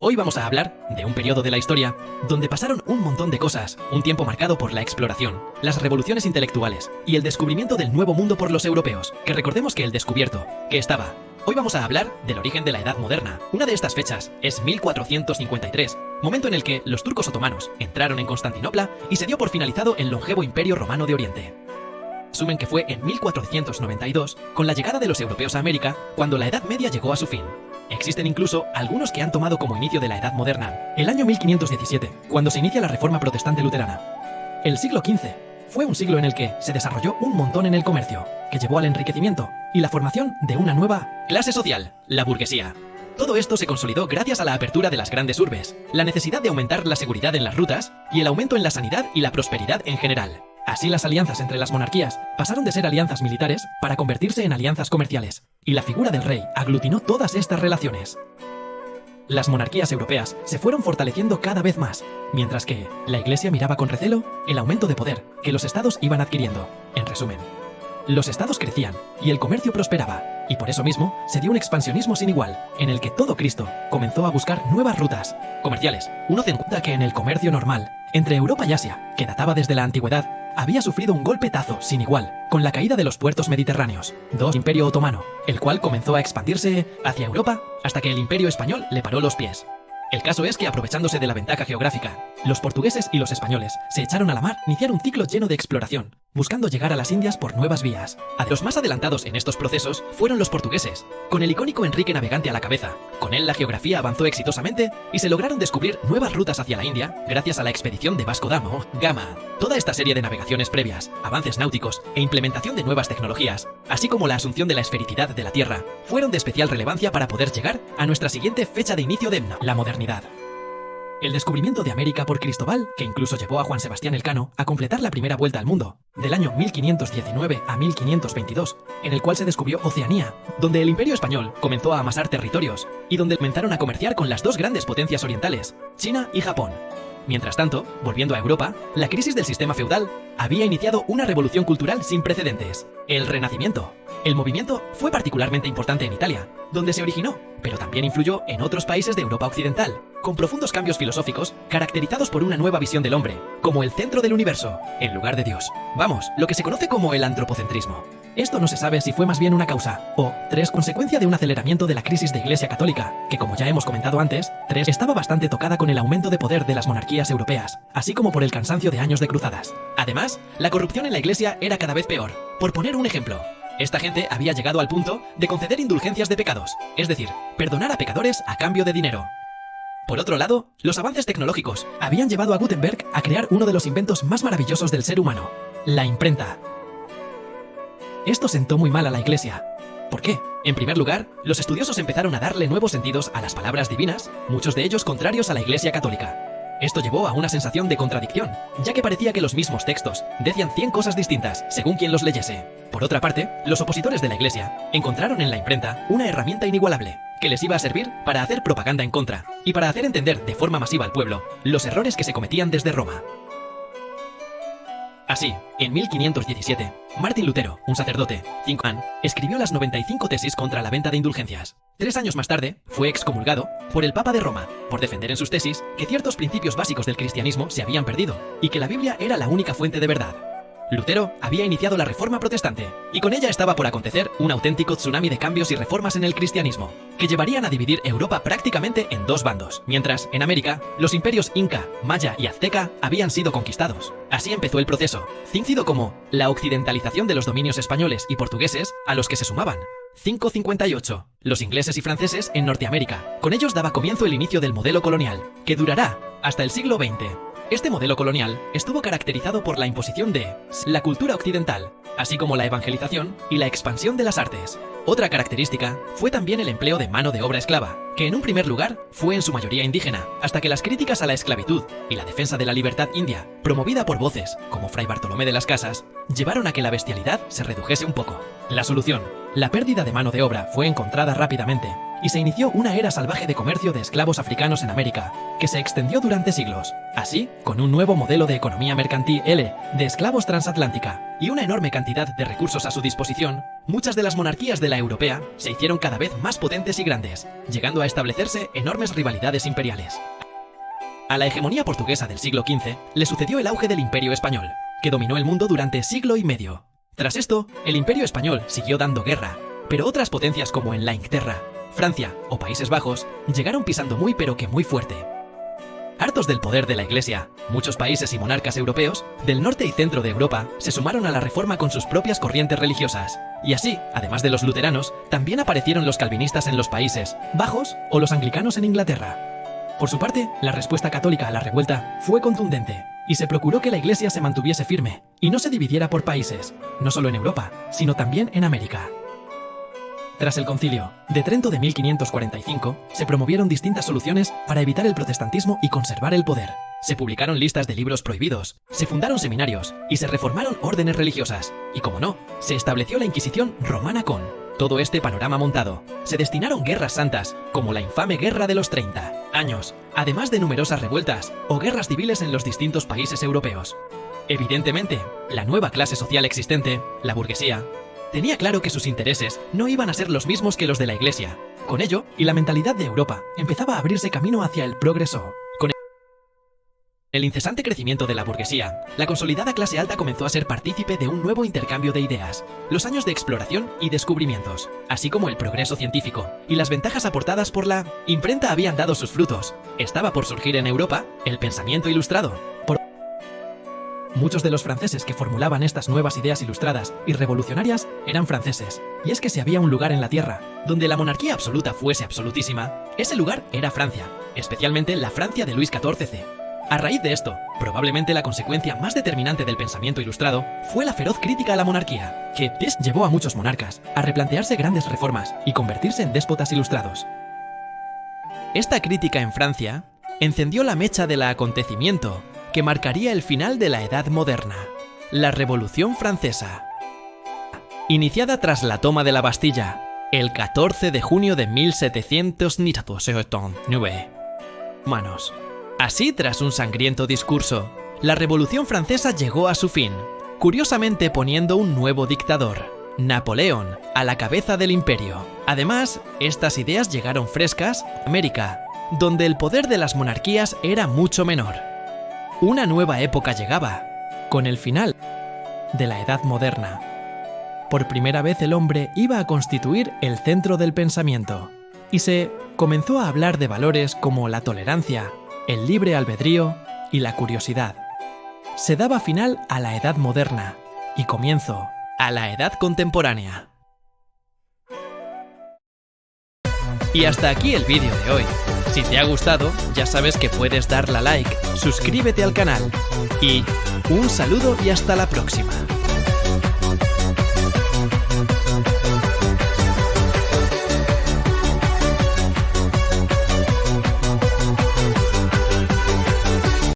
Hoy vamos a hablar de un periodo de la historia donde pasaron un montón de cosas, un tiempo marcado por la exploración, las revoluciones intelectuales y el descubrimiento del nuevo mundo por los europeos, que recordemos que el descubierto, que estaba. Hoy vamos a hablar del origen de la Edad Moderna. Una de estas fechas es 1453, momento en el que los turcos otomanos entraron en Constantinopla y se dio por finalizado el longevo Imperio Romano de Oriente. Asumen que fue en 1492, con la llegada de los europeos a América, cuando la Edad Media llegó a su fin. Existen incluso algunos que han tomado como inicio de la Edad Moderna el año 1517, cuando se inicia la Reforma Protestante Luterana. El siglo XV fue un siglo en el que se desarrolló un montón en el comercio, que llevó al enriquecimiento y la formación de una nueva clase social, la burguesía. Todo esto se consolidó gracias a la apertura de las grandes urbes, la necesidad de aumentar la seguridad en las rutas y el aumento en la sanidad y la prosperidad en general. Así las alianzas entre las monarquías pasaron de ser alianzas militares para convertirse en alianzas comerciales, y la figura del rey aglutinó todas estas relaciones. Las monarquías europeas se fueron fortaleciendo cada vez más, mientras que la Iglesia miraba con recelo el aumento de poder que los estados iban adquiriendo. En resumen, los estados crecían y el comercio prosperaba, y por eso mismo se dio un expansionismo sin igual, en el que todo Cristo comenzó a buscar nuevas rutas comerciales. Uno se da cuenta que en el comercio normal, entre Europa y Asia, que databa desde la antigüedad, había sufrido un golpetazo sin igual, con la caída de los puertos mediterráneos. Imperio Otomano, el cual comenzó a expandirse hacia Europa hasta que el Imperio Español le paró los pies. El caso es que, aprovechándose de la ventaja geográfica, los portugueses y los españoles se echaron a la mar, iniciaron un ciclo lleno de exploración, buscando llegar a las Indias por nuevas vías. Los más adelantados en estos procesos fueron los portugueses, con el icónico Enrique Navegante a la cabeza. Con él la geografía avanzó exitosamente y se lograron descubrir nuevas rutas hacia la India gracias a la expedición de Vasco da Gama. Toda esta serie de navegaciones previas, avances náuticos e implementación de nuevas tecnologías, así como la asunción de la esfericidad de la Tierra, fueron de especial relevancia para poder llegar a nuestra siguiente fecha de inicio de la modernidad. El descubrimiento de América por Cristóbal, que incluso llevó a Juan Sebastián Elcano a completar la primera vuelta al mundo, del año 1519 a 1522, en el cual se descubrió Oceanía, donde el Imperio Español comenzó a amasar territorios y donde comenzaron a comerciar con las dos grandes potencias orientales, China y Japón. Mientras tanto, volviendo a Europa, la crisis del sistema feudal había iniciado una revolución cultural sin precedentes, el Renacimiento. El movimiento fue particularmente importante en Italia, donde se originó, pero también influyó en otros países de Europa Occidental, con profundos cambios filosóficos caracterizados por una nueva visión del hombre, como el centro del universo, en lugar de Dios. Vamos, lo que se conoce como el antropocentrismo. Esto no se sabe si fue más bien una causa, o consecuencia de un aceleramiento de la crisis de Iglesia Católica, que como ya hemos comentado antes, estaba bastante tocada con el aumento de poder de las monarquías europeas, así como por el cansancio de años de cruzadas. Además, la corrupción en la Iglesia era cada vez peor. Por poner un ejemplo, esta gente había llegado al punto de conceder indulgencias de pecados, es decir, perdonar a pecadores a cambio de dinero. Por otro lado, los avances tecnológicos habían llevado a Gutenberg a crear uno de los inventos más maravillosos del ser humano, la imprenta. Esto sentó muy mal a la Iglesia. ¿Por qué? En primer lugar, los estudiosos empezaron a darle nuevos sentidos a las palabras divinas, muchos de ellos contrarios a la Iglesia Católica. Esto llevó a una sensación de contradicción, ya que parecía que los mismos textos decían 100 cosas distintas según quien los leyese. Por otra parte, los opositores de la Iglesia encontraron en la imprenta una herramienta inigualable, que les iba a servir para hacer propaganda en contra y para hacer entender de forma masiva al pueblo los errores que se cometían desde Roma. Así, en 1517, Martín Lutero, un sacerdote, escribió las 95 tesis contra la venta de indulgencias. 3 años más tarde, fue excomulgado por el Papa de Roma, por defender en sus tesis que ciertos principios básicos del cristianismo se habían perdido, y que la Biblia era la única fuente de verdad. Lutero había iniciado la Reforma Protestante, y con ella estaba por acontecer un auténtico tsunami de cambios y reformas en el cristianismo, que llevarían a dividir Europa prácticamente en dos bandos, mientras, en América, los imperios Inca, Maya y Azteca habían sido conquistados. Así empezó el proceso, conocido como la occidentalización de los dominios españoles y portugueses, a los que se sumaban 558, los ingleses y franceses en Norteamérica. Con ellos daba comienzo el inicio del modelo colonial, que durará hasta el siglo XX. Este modelo colonial estuvo caracterizado por la imposición de la cultura occidental, así como la evangelización y la expansión de las artes. Otra característica fue también el empleo de mano de obra esclava, que en un primer lugar fue en su mayoría indígena, hasta que las críticas a la esclavitud y la defensa de la libertad india, promovida por voces como Fray Bartolomé de las Casas, llevaron a que la bestialidad se redujese un poco. La solución, la pérdida de mano de obra, fue encontrada rápidamente, y se inició una era salvaje de comercio de esclavos africanos en América, que se extendió durante siglos. Así, con un nuevo modelo de economía mercantil de esclavos transatlántica y una enorme cantidad de recursos a su disposición, muchas de las monarquías de la europea se hicieron cada vez más potentes y grandes, llegando a establecerse enormes rivalidades imperiales. A la hegemonía portuguesa del siglo XV le sucedió el auge del Imperio Español, que dominó el mundo durante siglo y medio. Tras esto, el Imperio Español siguió dando guerra, pero otras potencias como en la Inglaterra, Francia o Países Bajos llegaron pisando muy pero que muy fuerte. Hartos del poder de la Iglesia, muchos países y monarcas europeos del norte y centro de Europa se sumaron a la Reforma con sus propias corrientes religiosas. Y así, además de los luteranos, también aparecieron los calvinistas en los Países Bajos o los anglicanos en Inglaterra. Por su parte, la respuesta católica a la revuelta fue contundente, y se procuró que la Iglesia se mantuviese firme y no se dividiera por países, no solo en Europa, sino también en América. Tras el Concilio de Trento de 1545, se promovieron distintas soluciones para evitar el protestantismo y conservar el poder. Se publicaron listas de libros prohibidos, se fundaron seminarios y se reformaron órdenes religiosas. Y como no, se estableció la Inquisición romana con todo este panorama montado. Se destinaron guerras santas, como la infame Guerra de los 30 años, además de numerosas revueltas o guerras civiles en los distintos países europeos. Evidentemente, la nueva clase social existente, la burguesía, tenía claro que sus intereses no iban a ser los mismos que los de la Iglesia. Con ello, y la mentalidad de Europa empezaba a abrirse camino hacia el progreso. Con el incesante crecimiento de la burguesía, la consolidada clase alta comenzó a ser partícipe de un nuevo intercambio de ideas. Los años de exploración y descubrimientos, así como el progreso científico y las ventajas aportadas por la imprenta habían dado sus frutos. Estaba por surgir en Europa el pensamiento ilustrado. Muchos de los franceses que formulaban estas nuevas ideas ilustradas y revolucionarias eran franceses. Y es que si había un lugar en la Tierra donde la monarquía absoluta fuese absolutísima, ese lugar era Francia, especialmente la Francia de Luis XIV. A raíz de esto, probablemente la consecuencia más determinante del pensamiento ilustrado fue la feroz crítica a la monarquía, que llevó a muchos monarcas a replantearse grandes reformas y convertirse en déspotas ilustrados. Esta crítica en Francia encendió la mecha del acontecimiento que marcaría el final de la Edad Moderna, la Revolución Francesa. Iniciada tras la toma de la Bastilla, el 14 de junio de 1789. Así, tras un sangriento discurso, la Revolución Francesa llegó a su fin, curiosamente poniendo un nuevo dictador, Napoleón, a la cabeza del imperio. Además, estas ideas llegaron frescas a América, donde el poder de las monarquías era mucho menor. Una nueva época llegaba, con el final de la Edad Moderna. Por primera vez el hombre iba a constituir el centro del pensamiento, y se comenzó a hablar de valores como la tolerancia, el libre albedrío y la curiosidad. Se daba final a la Edad Moderna y comienzo a la Edad Contemporánea. Y hasta aquí el vídeo de hoy. Si te ha gustado, ya sabes que puedes darle a like, suscríbete al canal y un saludo y hasta la próxima.